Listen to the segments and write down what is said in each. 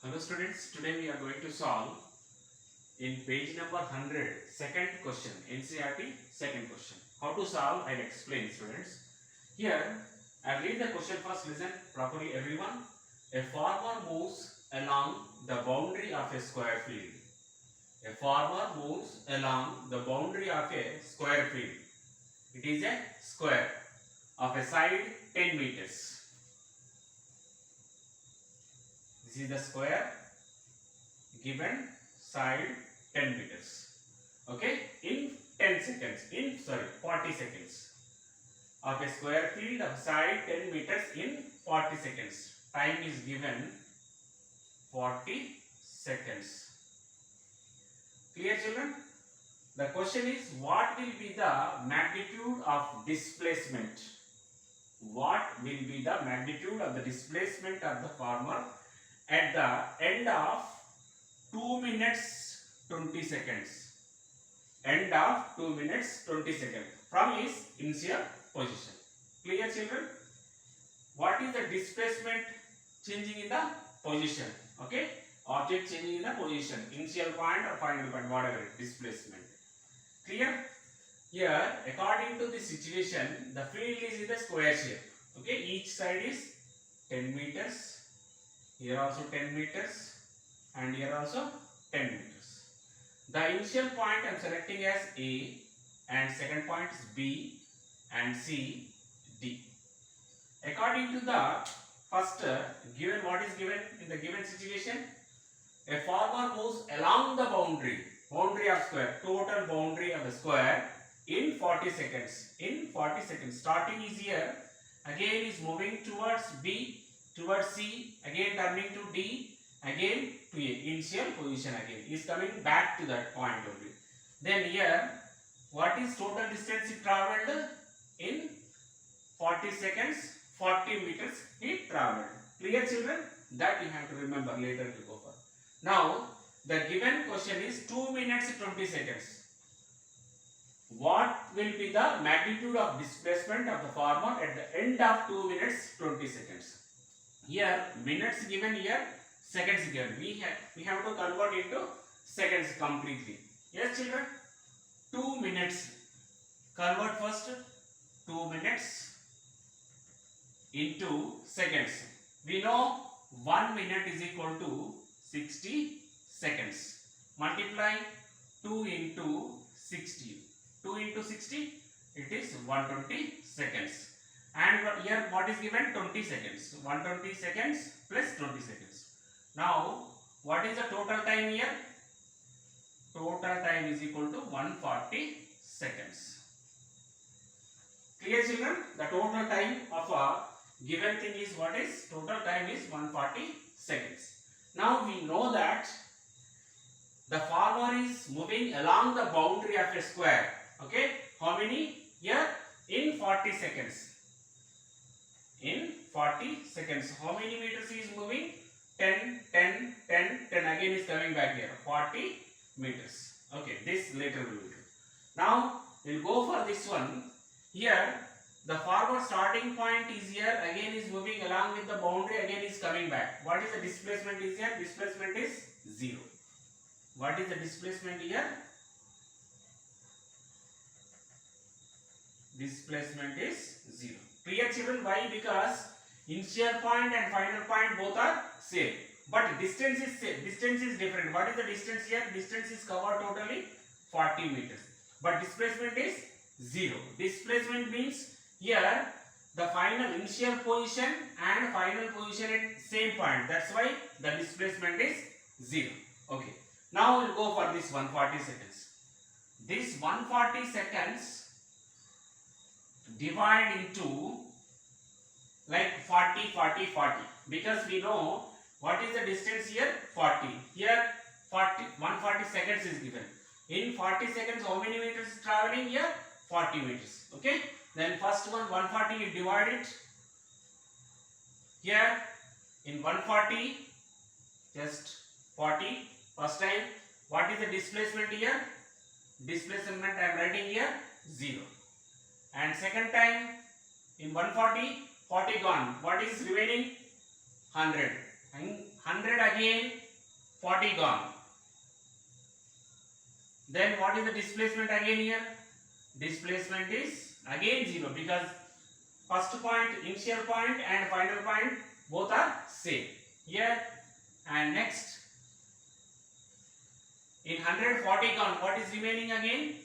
Hello students, today we are going to solve in page number 100, second question, NCERT second question. How to solve, I'll explain students. Here, I'll read the question first, listen properly everyone. A farmer moves along the boundary of a square field. A farmer moves along the boundary of a square field. It is a square of a side 10 meters. This is the square given side 10 meters. Okay, in 10 seconds, 40 seconds. Of a square field of side 10 meters in 40 seconds. Time is given 40 seconds. Clear children? The question is, what will be the magnitude of displacement? What will be the magnitude of the displacement of the farmer at the end of 2 minutes 20 seconds? End of 2 minutes 20 seconds from his initial position. Clear children? What is the displacement changing in the position? Okay, object changing in the position, initial point or final point, whatever it, displacement. Clear? Here, according to the situation, the field is in the square shape. Okay, each side is 10 meters. Here also 10 meters and here also 10 meters. The initial point I am selecting as A and second point is B and C, D. According to the first given, what is given in the given situation? A farmer moves along the boundary of square, total boundary of the square in 40 seconds. In 40 seconds, starting is here, again is moving towards B, towards C, again turning to D, again to A, initial position again, is coming back to that point only. Then here, what is total distance he travelled? In 40 seconds, 40 meters he travelled. Clear children? That you have to remember, later to go for. Now, the given question is 2 minutes 20 seconds. What will be the magnitude of displacement of the farmer at the end of 2 minutes 20 seconds? Here, minutes given here, seconds given. We have to convert into seconds completely. Yes children? 2 minutes. Convert first 2 minutes into seconds. We know 1 minute is equal to 60 seconds. Multiply 2 into 60. 2 into 60, it is 120 seconds. And here what is given? 20 seconds. 120 seconds plus 20 seconds. Now, what is the total time here? Total time is equal to 140 seconds. Clear children? The total time of a given thing is what is? Total time is 140 seconds. Now we know that the farmer is moving along the boundary of a square. Okay, how many? Here in 40 seconds. In 40 seconds, how many meters he is moving? 10, 10, 10, 10. Again is coming back here. 40 meters. Okay, this later we will do. Now we will go for this one. Here the farmer starting point is here. Again is moving along with the boundary. Again is coming back. What is the displacement is here? Displacement is 0. What is the displacement here? Displacement is 0. Clear children? Why? Because initial point and final point both are same, but distance is same. Distance is different. What is the distance here? Distance is covered totally 40 meters, but displacement is 0. Displacement means here the final initial position and final position at same point. That's why the displacement is 0. Okay. Now we'll go for this 140 seconds. This 140 seconds divide into like 40, 40, 40. Because we know what is the distance here? 40. Here 140 seconds is given. In 40 seconds, how many meters is traveling here? 40 meters. Okay. Then first one 140 you divide it. Here in 140 just 40. First time, what is the displacement here? Displacement I am writing here 0. And second time in 140, 40 gone. What is remaining? 100. And 100 again 40 gone. Then what is the displacement again here? Displacement is again 0 because first point, initial point and final point both are same here. And next in 140 gone, what is remaining again?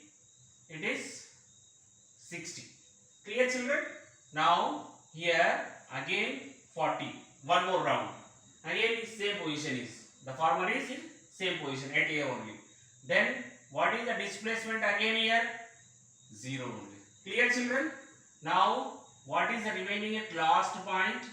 It is 60. Clear children? Now here again 40. One more round. Again is same position is. The farmer is in same position at A only. Then what is the displacement again here? 0 only. Clear children? Now what is the remaining at last point?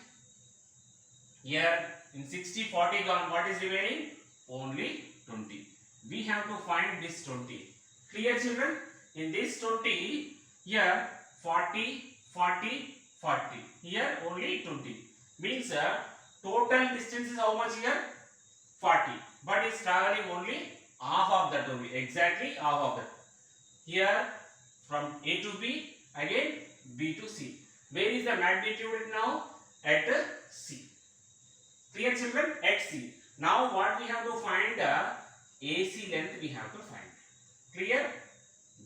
Here in 60, 40 gone, what is remaining? Only 20. We have to find this 20. Clear children? In this 20, here 40, 40, 40. Here only 20. Means total distance is how much here? 40. But is traveling only half of that only. Exactly half of that. Here from A to B, again B to C. Where is the magnitude now? At C. Clear children? At C. Now what we have to find? AC length we have to find. Clear?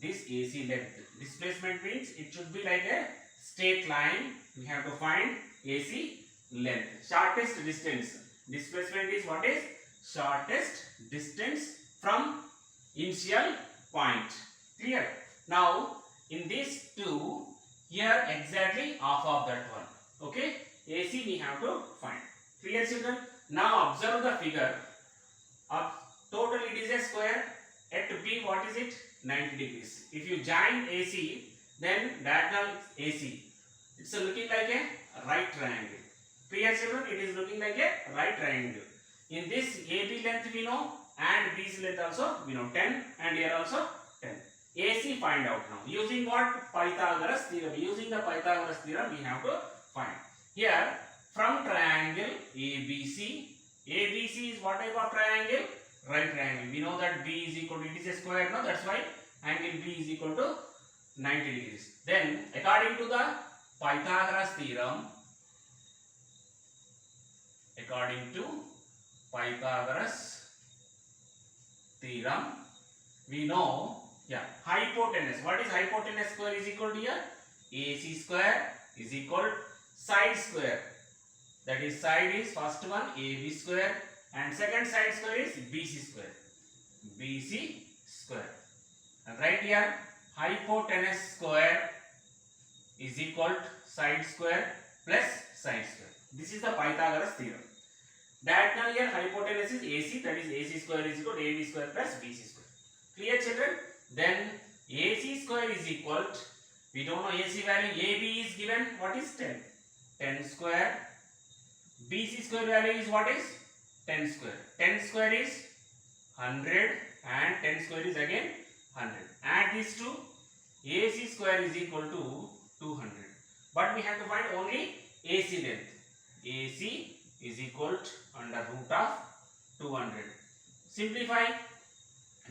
This AC length. Displacement means it should be like a straight line. We have to find AC length. Shortest distance. Displacement is what is? Shortest distance from initial point. Clear? Now in this two, here exactly half of that one. Okay? AC we have to find. Clear children? Now observe the figure. Total it is a square. At B what is it? 90 degrees. If you join AC, then diagonal AC. It's looking like a right triangle. Clear children? It is looking like a right triangle. In this AB length we know and BC length also we know 10 and here also 10. AC find out now. Using what? Pythagoras theorem. Using the Pythagoras theorem we have to find. Here from triangle ABC. ABC is what type of triangle? Right triangle. We know that B is equal to, it is a square, no? That's why angle B is equal to 90 degrees. Then according to the Pythagoras theorem, we know, hypotenuse. What is hypotenuse square is equal to here? AC square is equal side square. That is side is first one AB square and second side square is BC square. BC square. And right here hypotenuse square is equal to side square plus side square. This is the Pythagoras theorem. Diagonal here hypotenuse is AC, that is AC square is equal to AB square plus BC square. Clear children? Then AC square is equal to, we don't know AC value, AB is given, what is 10? 10 square. BC square value is what is? 10 square. 10 square is 100 and 10 square is again 100. Add these two, AC square is equal to 200. But we have to find only AC length. AC is equal to under root of 200. Simplify.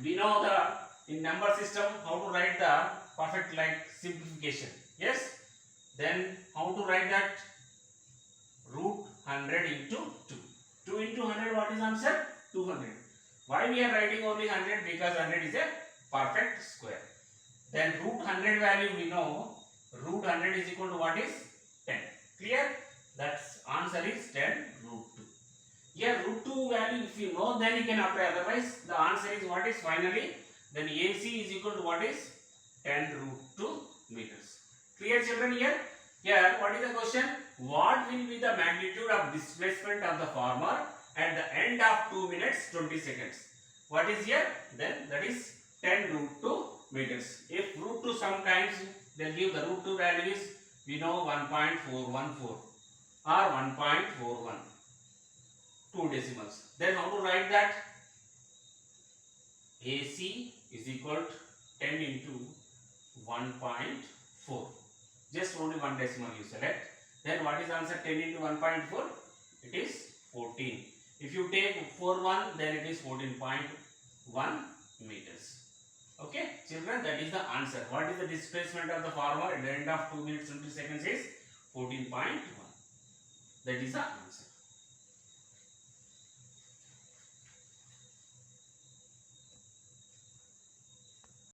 We know the in number system how to write the perfect like simplification. Yes. Then how to write that? Root 100 into 2. 2 into 100 what is answer? 200. Why we are writing only 100? Because 100 is a perfect square. Then root 100 value we know. Root 100 is equal to what is? 10. Clear? That's answer is 10 root 2. Here root 2 value if you know then you can apply. Otherwise the answer is what is finally? Then AC is equal to what is? 10 root 2 meters. Clear children here? Here what is the question? What will be the magnitude of displacement of the farmer at the end of 2 minutes 20 seconds? What is here? Then that is 10 root 2 meters. If root 2 sometimes they give the root 2 value is we know 1.414 or 1.41. 2 decimals. Then how to write that? AC is equal to 10 into 1.4. Just only one decimal you select. Then what is answer 10 into 1.4? It is 14. If you take 41 then it is 14.1 meters. Okay children, that is the answer. What is the displacement of the farmer at the end of 2 minutes 20 seconds is 14.1. That is the answer.